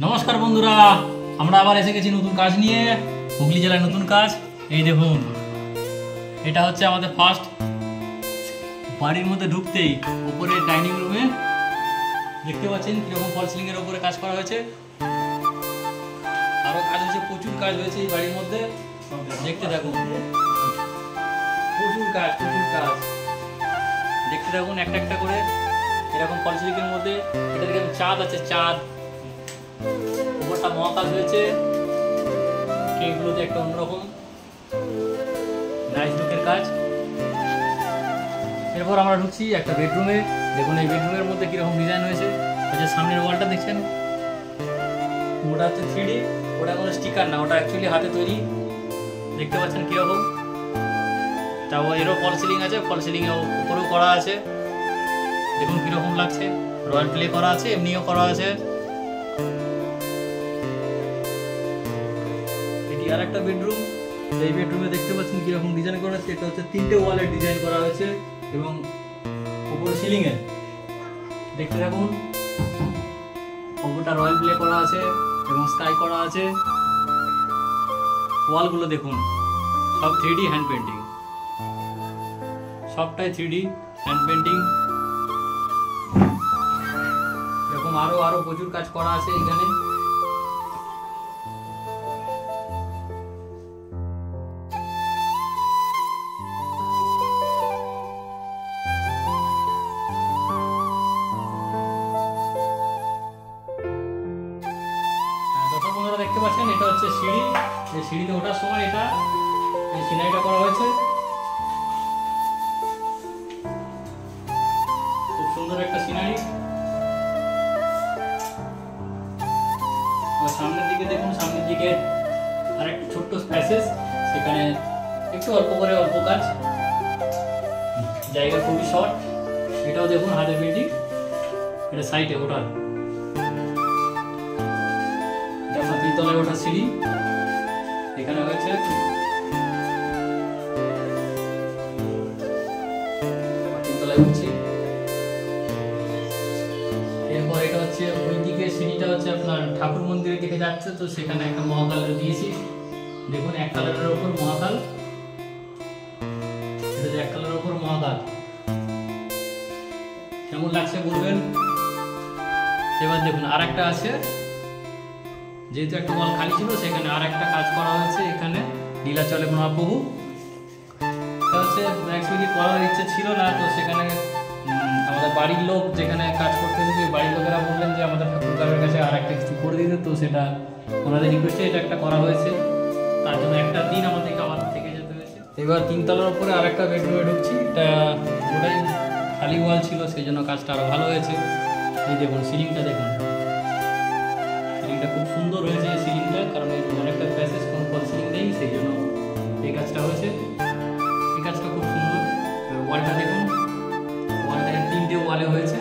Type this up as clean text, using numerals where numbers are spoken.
নমস্কার বন্ধুরা, আমরা আবার এসে গেছি নতুন কাজ নিয়ে। হুগলি জেলায় নতুন কাজ। এই দেখুন, এটা হচ্ছে আমাদের ফার্স্ট। বাড়ির মধ্যে ঢুকতেই উপরে ডাইনিং রুমে দেখতে পাচ্ছেন কিরকম ফল সিলিং এর উপরে কাজ করা হয়েছে। আরো কাজ হয়েছে, প্রচুর কাজ হয়েছে এই বাড়ির মধ্যে। দেখতে থাকুন, প্রচুর কাজ দেখতে থাকুন একটা একটা করে। এরকম ফল সিলিং এর মধ্যে এটা দেখেন চাঁদ আছে, চাঁদ উপরটা মহাকাশ হয়েছে। এইগুলোতে একটা অন্যরকম নাইস লুকের কাজ। এরপর আমরা ঢুকছি একটা বেডরুমে। দেখুন এই বেডরুমের মধ্যে কিরকম ডিজাইন হয়েছে। ওই যে সামনের ওয়ালটা দেখছেন, ওটা হচ্ছে 3D, ওটা কোনো স্টিকার না, ওটা অ্যাকচুয়ালি হাতে তৈরি। দেখতে পাচ্ছেন কিরকম। তাও এরও ফল সিলিং আছে, ফল সিলিং উপরেও করা আছে। দেখুন কিরকম লাগছে, রয়্যাল প্লে করা আছে, এমনিও করা আছে। আর একটা বেডরুম, এই বেডরুমে দেখতে পাচ্ছেন কিরকম ডিজাইন করা আছে। এটা হচ্ছে 3টে ওয়ালে ডিজাইন করা হয়েছে এবং উপরে সিলিং এ দেখতে থাকুন। উপরটা রয়্যাল প্লে করা আছে এবং স্কাই করা আছে। ওয়ালগুলো দেখুন, সব 3D হ্যান্ড পেন্টিং, সবটাই 3D হ্যান্ড পেন্টিং। এরকম আরো প্রচুর কাজ করা আছে এখানে। দেখতে পাচ্ছেন এটা হচ্ছে সিঁড়ি। এই সিঁড়িতে ওঠার সময় এটা এই সিনাইটা করা হয়েছে। খুব সুন্দর একটা সিনারি। সামনের দিকে দেখুন, সামনের দিকে আরেকটা ছোট্ট প্যাসেজ, সেখানে একটু অল্প কাজ, জায়গা খুবই শর্ট। এটাও দেখুন হাতে পেন্টিং। এটা সাইডে ওঠার, তলায় ওঠা সিঁড়ি এখানে হয়েছে। তলায় উঠছি। এরপর এটা হচ্ছে ওই দিকে সিঁড়িটা হচ্ছে আপনার ঠাকুর মন্দিরের দিকে যাচ্ছে, তো সেখানে একটা মহাকাল দিয়েছি। দেখুন এক কালারের উপর মহাকাল, এটা যে এক কালারের উপর মহাকাল, কেমন লাগছে বলবেন। এবার দেখুন আর একটা আছে, যেহেতু একটা ওয়াল খালি ছিল সেখানে আর একটা কাজ করা হয়েছে। এখানে নীলাচলে মহাপ্রভু হচ্ছে অ্যাকচুয়ালি করার ইচ্ছে ছিল না, তো সেখানে আমাদের বাড়ির লোক যেখানে কাজ করতে এসেছে বাড়ির লোকেরা বললেন যে আমাদের ঠাকুরগাঁয়ের কাছে আর একটা কিছু করে দিতে, তো সেটা ওনাদের রিকোয়েস্টে এটা একটা করা হয়েছে। তার জন্য একটা দিন আমাদেরকে আবার থেকে যেতে হয়েছে। এবার 3 তলার উপরে আর একটা বেডরুমে ঢুকছি। এটা ওটাই খালি ওয়াল ছিল, সেই জন্য কাজটা আরও ভালো হয়েছে। এই দেখুন সিলিংটা দেখুন, সিলিংটা খুব সুন্দর হয়েছে এই সিলিংটা, কারণ এর অনেকটা প্যাসেজ, কোনো ফল সিলিং নেই, সেই জন্য এই কাজটা হয়েছে। এই কাজটা খুব সুন্দর। ওয়ালটা দেখুন, ওয়ালটা 3টে ওয়ালে হয়েছে।